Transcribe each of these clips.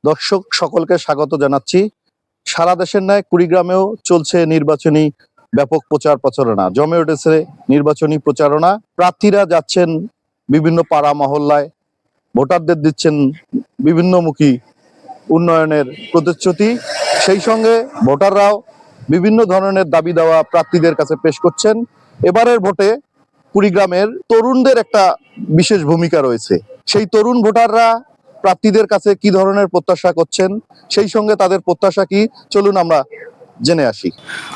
দর্শক সকলকে স্বাগত জানাচ্ছি। সারা দেশের ন্যায় কুড়িগ্রামেও চলছে নির্বাচনী ব্যাপক প্রচার প্রচারণা, জমে উঠেছে নির্বাচনী প্রচারণা। প্রার্থীরা যাচ্ছেন বিভিন্ন পাড়া মহল্লায়, ভোটারদের দিচ্ছেন বিভিন্নমুখী উন্নয়নের প্রতিশ্রুতি। সেই সঙ্গে ভোটাররাও বিভিন্ন ধরনের দাবি দেওয়া প্রার্থীদের কাছে পেশ করছেন। এবারের ভোটে কুড়িগ্রামের তরুণদের একটা বিশেষ ভূমিকা রয়েছে। সেই তরুণ ভোটাররা প্রার্থীদের কাছে কি ধরনের প্রত্যাশা করছেন, সেই সঙ্গে তাদের প্রত্যাশা কি, চলুন আমরা জেনে আসি।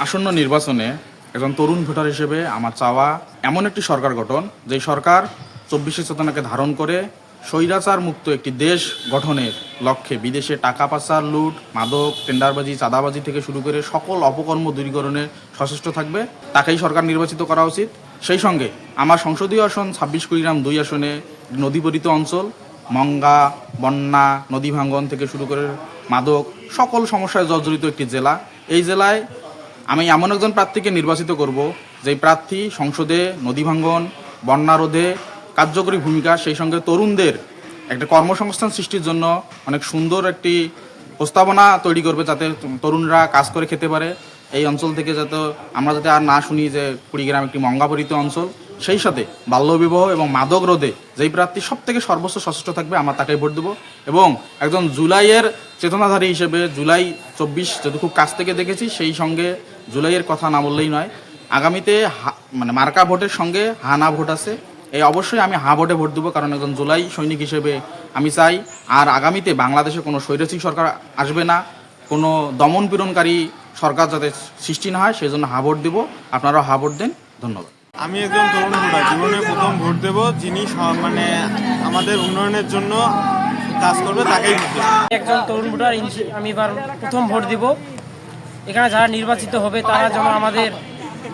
আসন্ন নির্বাচনে একজন তরুণ ভোটার হিসেবে আমার চাওয়া এমন একটি সরকার গঠন, যে সরকার 24শে চেতনাকে ধারণ করে স্বৈরাচার মুক্ত একটি দেশ গঠনের লক্ষ্যে বিদেশে টাকা পাচার, লুট, মাদক, টেন্ডারবাজি, চাঁদাবাজি থেকে শুরু করে সকল অপকর্ম দূরীকরণে সচেষ্ট থাকবে, তাকেই সরকার নির্বাচিত করা উচিত। সেই সঙ্গে আমার সংসদীয় আসন 26 কুড়িগ্রাম 2 আসনে নদীপরিত অঞ্চল, মঙ্গা, বন্যা, নদী ভাঙ্গন থেকে শুরু করে মাদক, সকল সমস্যায় জর্জরিত একটি জেলা। এই জেলায় আমি এমন একজন প্রার্থীকে নির্বাচিত করব, যেই প্রার্থী সংসদে নদী ভাঙ্গন, বন্যা রোধে কার্যকরী ভূমিকা, সেই সঙ্গে তরুণদের একটা কর্মসংস্থান সৃষ্টির জন্য অনেক সুন্দর একটি প্রস্তাবনা তৈরি করবে, যাতে তরুণরা কাজ করে খেতে পারে। এই অঞ্চল থেকে যাতে আমরা আর না শুনি যে কুড়িগ্রাম একটি মঙ্গাপরিত অঞ্চল। সেই সাথে বাল্যবিবাহ এবং মাদক রোধে যেই প্রার্থী সব থেকে সর্বোচ্চ সচেষ্ট থাকবে, আমরা তাকেই ভোট দেবো। এবং একজন জুলাইয়ের চেতনাধারী হিসেবে জুলাই 24 যেহেতু খুব কাছ থেকে দেখেছি, সেই সঙ্গে জুলাইয়ের কথা না বললেই নয়। আগামীতে মার্কা ভোটের সঙ্গে হানা ভোট আছে, এই অবশ্যই আমি হা ভোটে ভোট দেবো, কারণ একজন জুলাই সৈনিক হিসেবে আমি চাই আর আগামীতে বাংলাদেশে কোনো স্বৈরাচারী সরকার আসবে না, কোনো দমন পীড়নকারী সরকার যাতে সৃষ্টি না হয়, সেই জন্য হা ভোট দেবো। আপনারাও হা ভোট দেন। ধন্যবাদ। আমি একজন তরুণ ভোটার, জীবনে প্রথম ভোট দেব, যিনি আমাদের উন্নয়নের জন্য কাজ করবে, তাকেই ভোট দেব। একজন তরুণ ভোটার, আমি এবার প্রথম ভোট দিব। এখানে যারা নির্বাচিত হবে তারা যেন আমাদের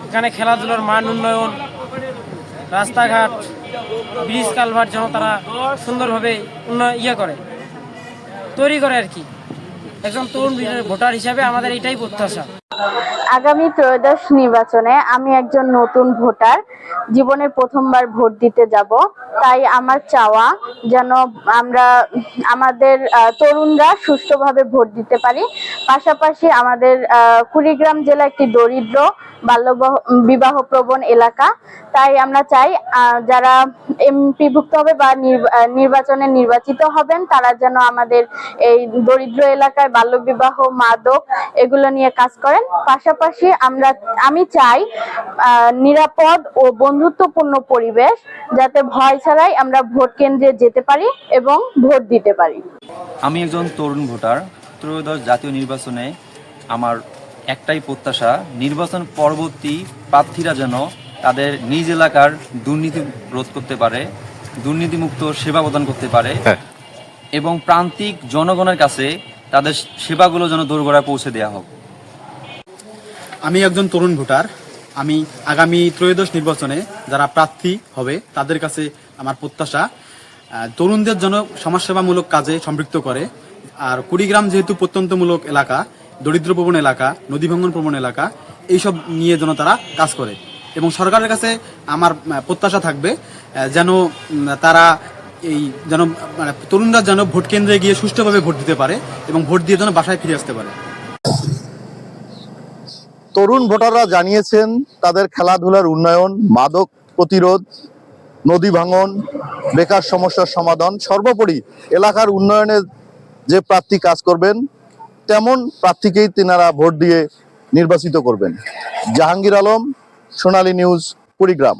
এখানে খেলাধুলার মান উন্নয়ন, রাস্তাঘাট, ব্রিজ কালভার্ট যেন তারা সুন্দরভাবে তৈরি করে আর কি। একজন তরুণ ভোটার হিসাবে আমাদের এটাই প্রত্যাশা। আগামী ত্রয়োদশ নির্বাচনে আমি একজন নতুন ভোটার, জীবনের প্রথমবার ভোট দিতে যাব। তাই আমার চাওয়া যেন আমাদের তরুণরা সুষ্ঠুভাবে ভোট দিতে পারি। পাশাপাশি আমাদের কুড়িগ্রাম জেলা একটি দরিদ্র, বিবাহ প্রবণ এলাকা। তাই আমরা চাই যারা এমপিভুক্ত হবে বা নির্বাচনে নির্বাচিত হবেন, তারা যেন আমাদের এই দরিদ্র এলাকায় বাল্যবিবাহ, মাদক এগুলো নিয়ে কাজ করেন। পাশাপাশি আমি চাই নিরাপদ ও বন্ধুত্বপূর্ণ পরিবেশ, যাতে ভয় ছাড়াই আমরা ভোট কেন্দ্রে যেতে পারি এবং ভোট দিতে পারি। আমি একজন তরুণ ভোটার। ত্রয়োদশ জাতীয় নির্বাচনে আমার একটাই প্রত্যাশা, নির্বাচন পরবর্তী প্রার্থীরা যেন তাদের নিজ এলাকার দুর্নীতি রোধ করতে পারে, দুর্নীতিমুক্ত সেবা প্রদান করতে পারে এবং প্রান্তিক জনগণের কাছে তাদের সেবাগুলো যেন দোরগোড়ায় পৌঁছে দেওয়া হোক। আমি একজন তরুণ ভোটার। আমি আগামী ত্রয়োদশ নির্বাচনে যারা প্রার্থী হবে তাদের কাছে আমার প্রত্যাশা, তরুণদের যেন সমাজসেবামূলক কাজে সম্পৃক্ত করে। আর কুড়িগ্রাম যেহেতু প্রত্যন্তমূলক এলাকা, দরিদ্রপ্রবণ এলাকা, নদী ভাঙ্গন প্রবণ এলাকা, এইসব নিয়ে যেন তারা কাজ করে। এবং সরকারের কাছে আমার প্রত্যাশা থাকবে যেন তারা তরুণরা যেন ভোট কেন্দ্রে গিয়ে সুষ্ঠুভাবে ভোট দিতে পারে এবং ভোট দিয়ে যেন বাসায় ফিরে আসতে পারে। তরুণ ভোটাররা জানিয়েছেন তাদের খেলাধুলার উন্নয়ন, মাদক প্রতিরোধ, নদী ভাঙন, বেকার সমস্যার সমাধান, সর্বোপরি এলাকার উন্নয়নে যে প্রার্থী কাজ করবেন তেমন প্রার্থীকেই তিনারা ভোট দিয়ে নির্বাচিত করবেন। জাহাঙ্গীর আলম, সোনালী নিউজ, কুড়িগ্রাম।